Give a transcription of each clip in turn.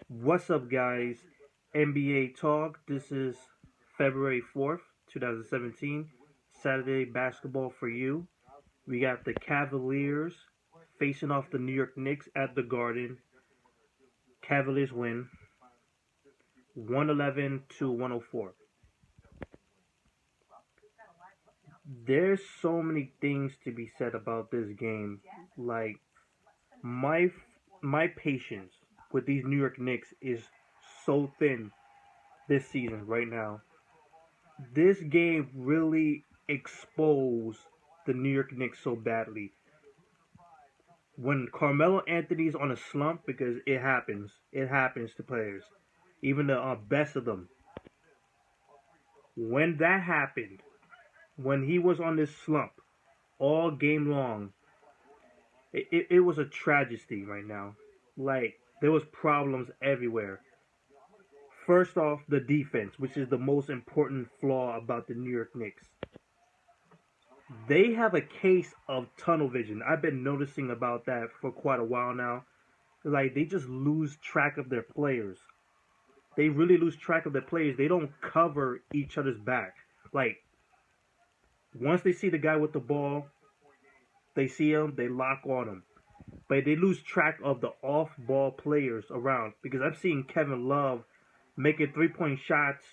What's up, guys? NBA Talk. This is February 4th, 2017. Saturday basketball for you. We got the Cavaliers facing off the New York Knicks at the Garden. Cavaliers win 111 to 104. There's so many things to be said about this game. Like my my patience with these New York Knicks is so thin this season right now. This game really exposed the New York Knicks so badly. When Carmelo Anthony's on a slump, because it happens to players, even the best of them. When that happened, when he was on this slump all game long, it was a tragedy right now. Like, there was problems everywhere. First off, the defense, which is the most important flaw about the New York Knicks. They have a case of tunnel vision. I've been noticing about that for quite a while now. Like, they just lose track of their players. They really lose track of their players. They don't cover each other's back. Like, once they see the guy with the ball, they see him, they lock on him. But they lose track of the off-ball players around. Because I've seen Kevin Love making three-point shots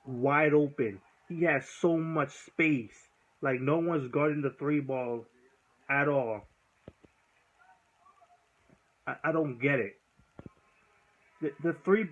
wide open. He has so much space. Like, no one's guarding the three ball at all. I don't get it. The three...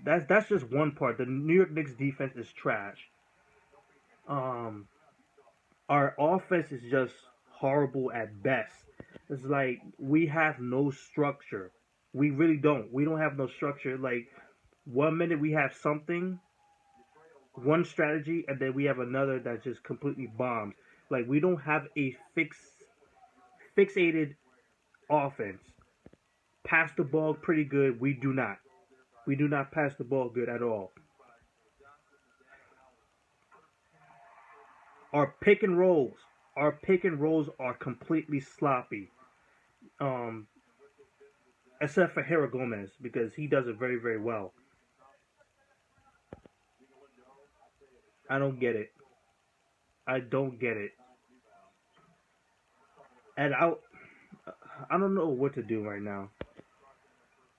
that's just one part. The New York Knicks defense is trash. Um, our offense is just horrible at best. It's like we have no structure. We really don't. We don't have no structure. Like, one minute we have something, one strategy, and then we have another that just completely bombs. Like, we don't have a fixated offense. Pass the ball pretty good. We do not. We do not pass the ball good at all. Our pick and rolls, are completely sloppy. Um, Except for Hera Gomez, because he does it very, very well. I don't get it. I don't get it. And I don't know what to do right now.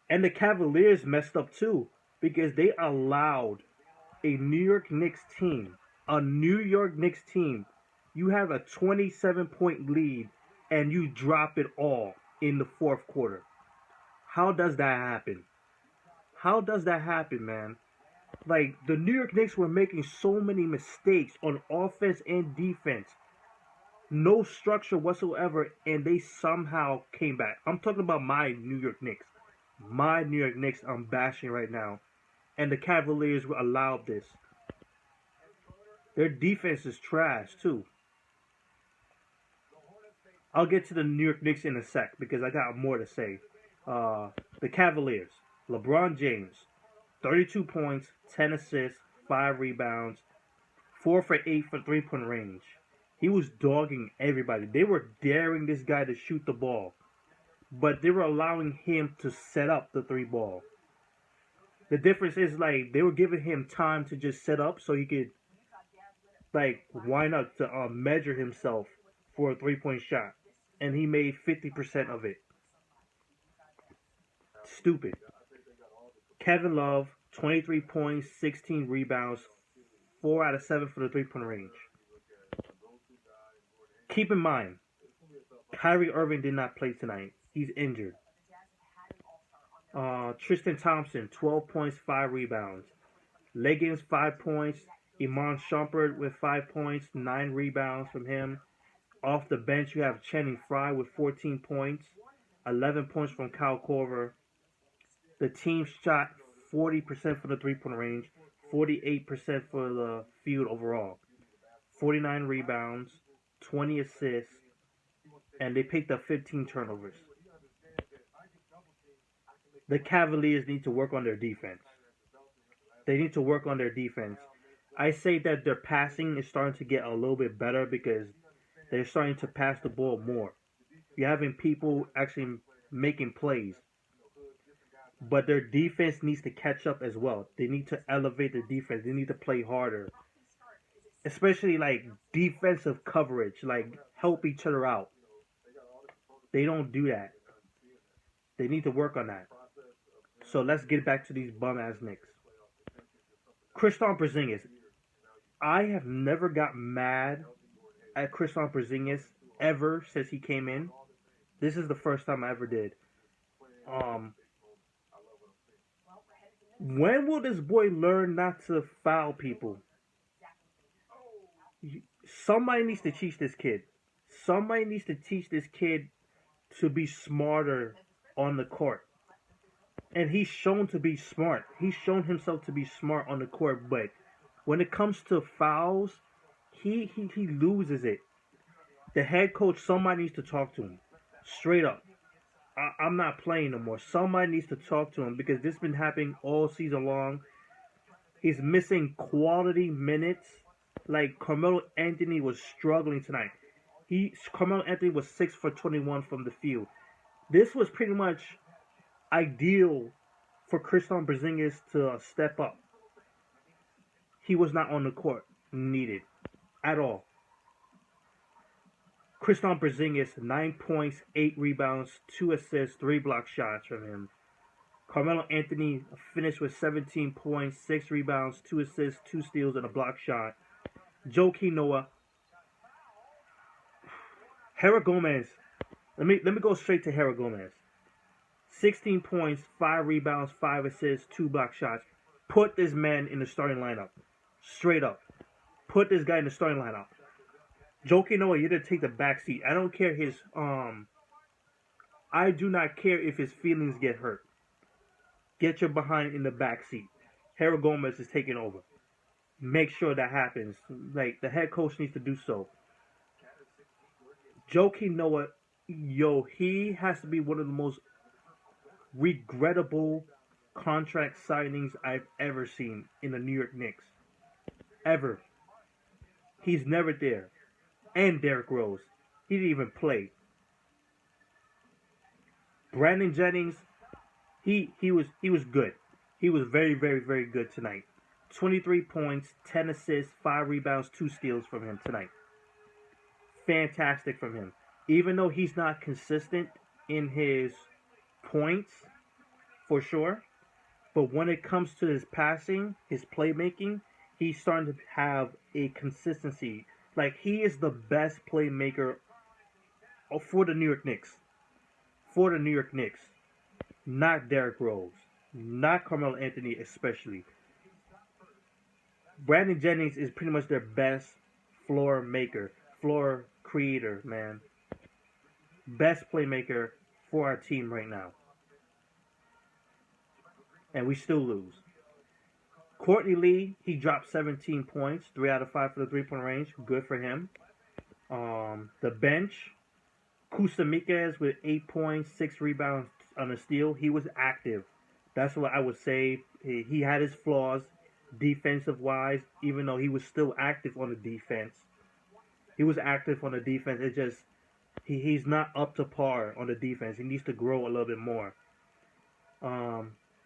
And the Cavaliers messed up too, because they allowed a New York Knicks team, you have a 27-point lead and you drop it all in the fourth quarter. How does that happen? How does that happen, man? Like, the New York Knicks were making so many mistakes on offense and defense. No structure whatsoever, and they somehow came back. I'm talking about my New York Knicks. My New York Knicks I'm bashing right now. And the Cavaliers allowed this. Their defense is trash, too. I'll get to the New York Knicks in a sec because I got more to say. The Cavaliers. LeBron James. 32 points, 10 assists, 5 rebounds, 4 for 8 for three-point range. He was dogging everybody. They were daring this guy to shoot the ball. But they were allowing him to set up the three ball. The difference is, like, they were giving him time to just set up so he could, like, why not to measure himself for a three-point shot. And he made 50% of it. Stupid. Kevin Love, 23 points, 16 rebounds, 4 out of 7 for the three-point range. Keep in mind, Kyrie Irving did not play tonight. He's injured. Tristan Thompson, 12 points, 5 rebounds. Leggins, 5 points. Iman Shumpert with 5 points, 9 rebounds from him. Off the bench, you have Channing Frye with 14 points, 11 points from Kyle Korver. The team shot 40% for the three-point range, 48% for the field overall. 49 rebounds, 20 assists, and they picked up 15 turnovers. The Cavaliers need to work on their defense. They need to work on their defense. I say that their passing is starting to get a little bit better because they're starting to pass the ball more. You're having people actually making plays. But their defense needs to catch up as well. They need to elevate their defense. They need to play harder. Especially like defensive coverage, like help each other out. They don't do that. They need to work on that. So let's get back to these bum ass Knicks. Kristaps Porzingis. I have never got mad at Kristaps Porzingis ever since he came in. This is the first time I ever did. Um, when will this boy learn not to foul people? Somebody needs to teach this kid. Somebody needs to teach this kid to be smarter on the court. And he's shown to be smart. He's shown himself to be smart on the court, but when it comes to fouls, he loses it. The head coach, somebody needs to talk to him. Straight up. I'm not playing no more. Somebody needs to talk to him because this has been happening all season long. He's missing quality minutes. Like Carmelo Anthony was struggling tonight. Carmelo Anthony was 6 for 21 from the field. This was pretty much ideal for Kristaps Porzingis to step up. He was not on the court needed at all. Kristaps Porzingis, 9 points, 8 rebounds, 2 assists, 3 block shots from him. Carmelo Anthony finished with 17 points, 6 rebounds, 2 assists, 2 steals, and a block shot. Joakim Noah. Herro Gomez. Let me go straight to Herro Gomez. 16 points, 5 rebounds, 5 assists, 2 block shots. Put this man in the starting lineup. Straight up. Put this guy in the starting lineup. Joakim Noah, you're to take the back seat. I don't care I do not care if his feelings get hurt. Get your behind in the back seat. Herro Gomez is taking over. Make sure that happens. Like, the head coach needs to do so. Joakim Noah, he has to be one of the most regrettable contract signings I've ever seen in the New York Knicks. Ever. He's never there. And Derrick Rose. He didn't even play. Brandon Jennings, he was good. He was very, very, very good tonight. 23 points, 10 assists, 5 rebounds, 2 steals from him tonight. Fantastic from him. Even though he's not consistent in his points, for sure, but when it comes to his passing, his playmaking, he's starting to have a consistency. Like, he is the best playmaker for the New York Knicks. For the New York Knicks. Not Derrick Rose. Not Carmelo Anthony especially. Brandon Jennings is pretty much their best floor maker. Floor creator, man. Best playmaker for our team right now. And we still lose. Courtney Lee, he dropped 17 points, 3 out of 5 for the 3-point range. Good for him. The bench, Kusamikas with 8 points, 6 rebounds on a steal. He was active. That's what I would say. He had his flaws defensive-wise, even though he was still active on the defense. He was active on the defense. It's just he's not up to par on the defense. He needs to grow a little bit more.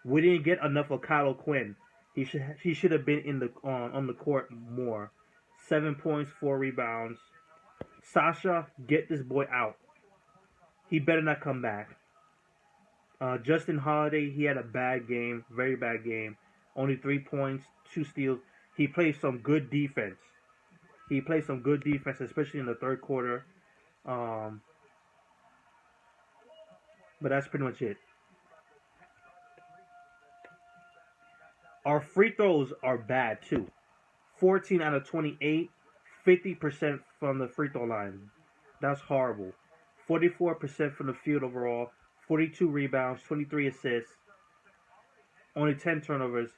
We didn't get enough of Kyle Quinn. He should have been in the on the court more. 7 points, 4 rebounds. Sasha, get this boy out. He better not come back. Justin Holiday, he had a bad game, very bad game. Only 3 points, 2 steals. He played some good defense. Especially in the third quarter. But that's pretty much it. Our free throws are bad too. 14 out of 28, 50% from the free throw line. That's horrible. 44% from the field overall, 42 rebounds, 23 assists, only 10 turnovers.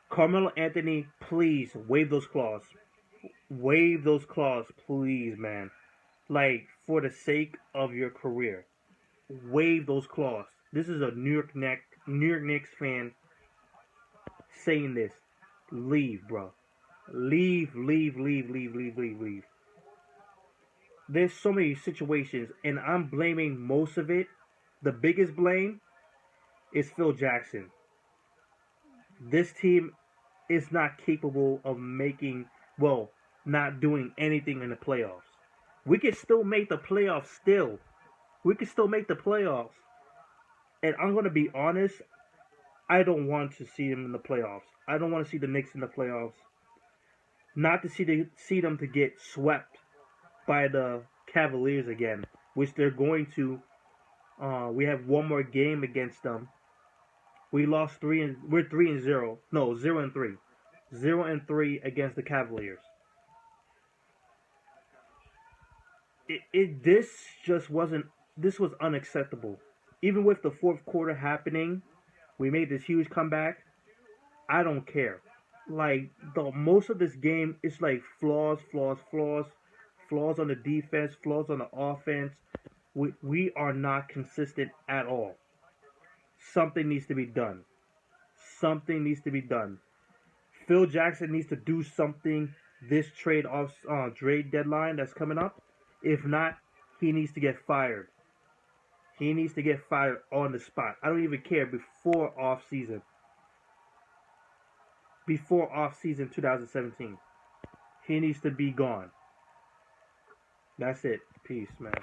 Carmelo Anthony, please waive those claws. Waive those claws, please, man. Like, for the sake of your career. Waive those claws. This is a New York Knicks fan saying this. Leave, bro. Leave. There's so many situations, and I'm blaming most of it. The biggest blame is Phil Jackson. This team is not capable of making, well, not doing anything in the playoffs. We can still make the playoffs still. We can still make the playoffs. And I'm going to be honest, I don't want to see them in the playoffs. I don't want to see the Knicks in the playoffs. Not to see them to get swept by the Cavaliers again, which they're going to. We have one more game against them. We lost three and we're 3-0. No, 0-3. 0-3 against the Cavaliers. This just wasn't. This was unacceptable. Even with the fourth quarter happening, we made this huge comeback. I don't care. Like the most of this game is like flaws on the defense, flaws on the offense. We are not consistent at all. Something needs to be done. Something needs to be done. Phil Jackson needs to do something this trade deadline that's coming up. If not, he needs to get fired. He needs to get fired on the spot. I don't even care before off season. Before off season 2017. He needs to be gone. That's it. Peace, man.